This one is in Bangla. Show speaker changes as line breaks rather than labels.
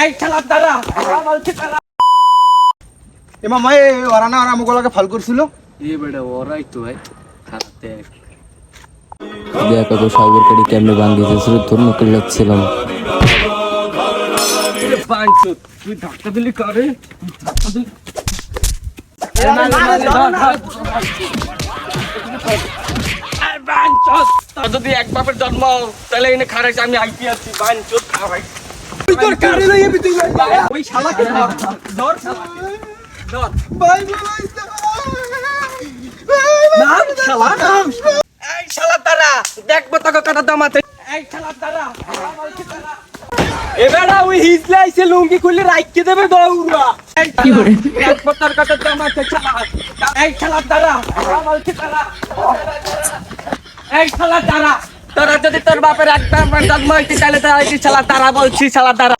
এই শালার দ্বারা বলছি তারা
এ মামা ওরা না ওরা মুগলাকে ফল করছিল
এই বেটা ওরাই তো ভাই খারাতে
দেখো তো সাগর কাটি কেমনে বান্ধিছে শুধু ধর্ম করলাচ্ছিলাম।
বাঞ্চুত তুই ধাক্কা দিলি করে ধাক্কা দিলি যদি এক বাপের জন্ম তাহলে এনে খারাইছে আমি আইপি আছি বাঞ্চুত খারাই
তুই তোর কারে লইয়ে তুই
ওই শালাকে ধর শালা ধর
ভাই
নাম শালা নাম এই শালা তারা দেখবো তোকে কত দামাতে এই শালা তারা এবারে ওই হিজলে আইছে লুঙ্গি খুলে রাইকে দেবে দৌড়া কি করে দেখবো তোর কত দামাতে শালা এই শালা তারা বলছি তারা এই শালা তারা তোরা যদি তোর বাপের একদম জন্ম হইতে চাইলে তো এই শালা তারা বলছি শালা তারা